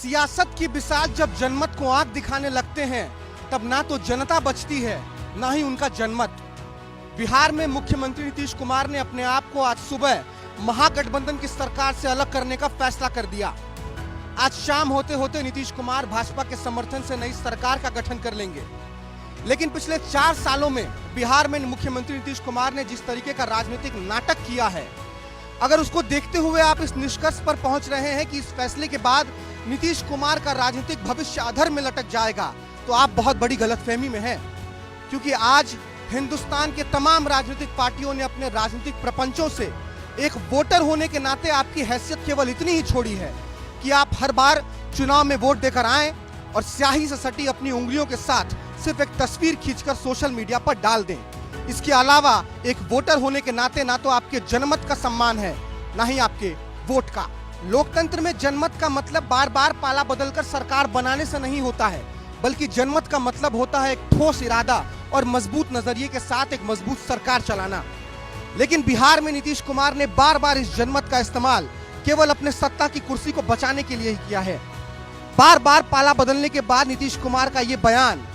सियासत की बिसात जब जनमत को आंख दिखाने लगते हैं तब ना तो जनता बचती है ना ही उनका जनमत। बिहार में मुख्यमंत्री नीतीश कुमार ने अपने आप को आज सुबह महागठबंधन की सरकार से अलग करने का फैसला कर दिया। आज शाम होते होते नीतीश कुमार भाजपा के समर्थन से नई सरकार का गठन कर लेंगे। लेकिन पिछले 4 सालों में बिहार में मुख्यमंत्री नीतीश कुमार ने जिस तरीके का राजनीतिक नाटक किया है, अगर उसको देखते हुए आप इस निष्कर्ष पर पहुंच रहे हैं कि इस फैसले के बाद नीतीश कुमार का राजनीतिक भविष्य अधर में लटक जाएगा, तो आप बहुत बड़ी गलतफहमी में हैं। क्योंकि आज हिंदुस्तान के तमाम राजनीतिक पार्टियों ने अपने राजनीतिक प्रपंचों से एक वोटर होने के नाते आपकी हैसियत केवल इतनी ही छोड़ी है कि आप हर बार चुनाव में वोट देकर आएं और स्याही से सटी अपनी उंगलियों के साथ सिर्फ एक तस्वीर खींचकर सोशल मीडिया पर डाल दें। इसके अलावा एक वोटर होने के नाते ना तो आपके जनमत का सम्मान है, ना ही आपके वोट का। लोकतंत्र में जनमत का मतलब बार बार पाला बदलकर सरकार बनाने से नहीं होता है, बल्कि जनमत का मतलब होता है एक ठोस इरादा और मजबूत नजरिए के साथ एक मजबूत सरकार चलाना। लेकिन बिहार में नीतीश कुमार ने बार बार इस जनमत का इस्तेमाल केवल अपने सत्ता की कुर्सी को बचाने के लिए ही किया है। बार बार पाला बदलने के बाद नीतीश कुमार का यह बयान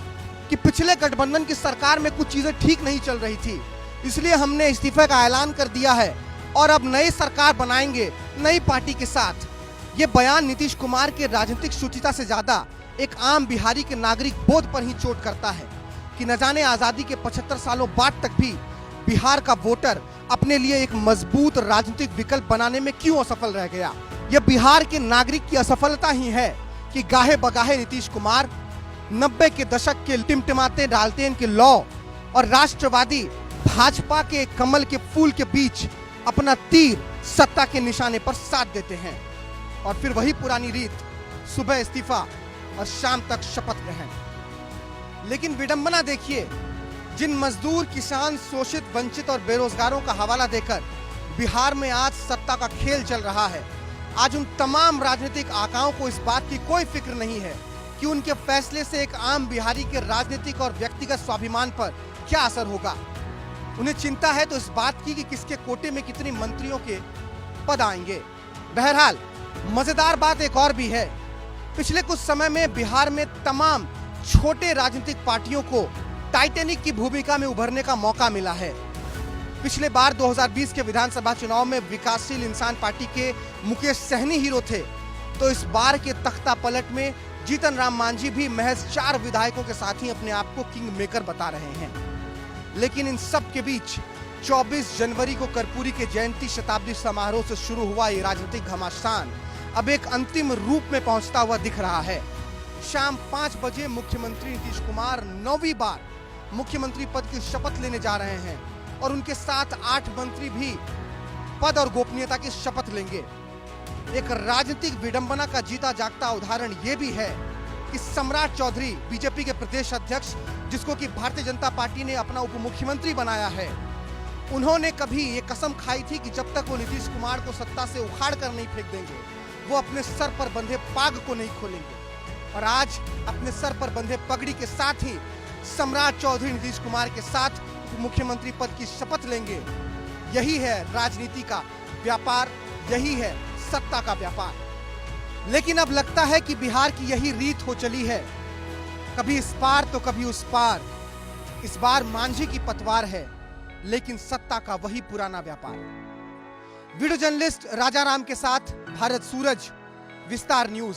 कि पिछले गठबंधन की सरकार में कुछ चीजें ठीक नहीं चल रही थी, इसलिए हमने इस्तीफे का ऐलान कर दिया है और अब नई सरकार बनाएंगे नई पार्टी के साथ। ये बयान नीतीश कुमार के राजनीतिक शुचिता से ज्यादा एक आम बिहारी के नागरिक बोध पर ही चोट करता है कि न जाने आजादी के 75 सालों बाद तक भी बिहार का वोटर अपने लिए एक मजबूत राजनीतिक विकल्प बनाने में क्यों असफल रह गया। यह बिहार के नागरिक की असफलता ही है कि गाहे बगाहे नीतीश कुमार 90 के दशक के टिमटिमाते डालतेन के लौ और राष्ट्रवादी भाजपा के कमल के फूल के बीच अपना तीर सत्ता के निशाने पर साध देते हैं और फिर वही पुरानी रीत, सुबह इस्तीफा और शाम तक शपथ ग्रहण। लेकिन विडंबना देखिए, जिन मजदूर, किसान, शोषित, वंचित और बेरोजगारों का हवाला देकर बिहार में आज सत्ता का खेल चल रहा है, आज उन तमाम राजनीतिक आकाओं को इस बात की कोई फिक्र नहीं है कि उनके फैसले से एक आम बिहारी के राजनीतिक और व्यक्तिगत स्वाभिमान पर क्या असर होगा। उन्हें चिंता है तो इस बात की कि किसके कोटे में कितने मंत्रियों के पद आएंगे। बहरहाल मजेदार बात एक और भी है, पिछले कुछ समय में बिहार में तमाम छोटे राजनीतिक पार्टियों को टाइटैनिक की भूमिका में उभरने का मौका मिला है। पिछले बार 2020 के विधानसभा चुनाव में विकासशील इंसान पार्टी के मुकेश सहनी हीरो थे, तो इस बार के तख्ता पलट में जीतन राम मांझी भी महज 4 विधायकों के साथ ही अपने आप को किंग मेकर बता रहे हैं। लेकिन इन सब के बीच 24 जनवरी को कर्पूरी के जयंती शताब्दी समारोह से शुरू हुआ ये राजनीतिक घमासान अब एक अंतिम रूप में पहुंचता हुआ दिख रहा है। शाम 5 बजे मुख्यमंत्री नीतीश कुमार 9वीं बार मुख्यमंत्री पद की शपथ लेने जा रहे हैं और उनके साथ 8 मंत्री भी पद और गोपनीयता की शपथ लेंगे। एक राजनीतिक विडंबना का जीता जागता उदाहरण यह भी है कि सम्राट चौधरी, बीजेपी के प्रदेश अध्यक्ष, जिसको कि भारतीय जनता पार्टी ने अपना उप मुख्यमंत्री बनाया है, उन्होंने कभी ये कसम खाई थी कि जब तक वो नीतीश कुमार को सत्ता से उखाड़ कर नहीं फेंक देंगे, वो अपने सर पर बंधे पाग को नहीं खोलेंगे। और आज अपने सर पर बंधे पगड़ी के साथ ही सम्राट चौधरी नीतीश कुमार के साथ मुख्यमंत्री पद की शपथ लेंगे। यही है राजनीति का व्यापार, यही है सत्ता का व्यापार। लेकिन अब लगता है कि बिहार की यही रीत हो चली है, कभी इस पार तो कभी उस पार। इस बार मांझी की पतवार है, लेकिन सत्ता का वही पुराना व्यापार। वीडियो जर्नलिस्ट राजा राम के साथ भारत सूरज, विस्तार न्यूज।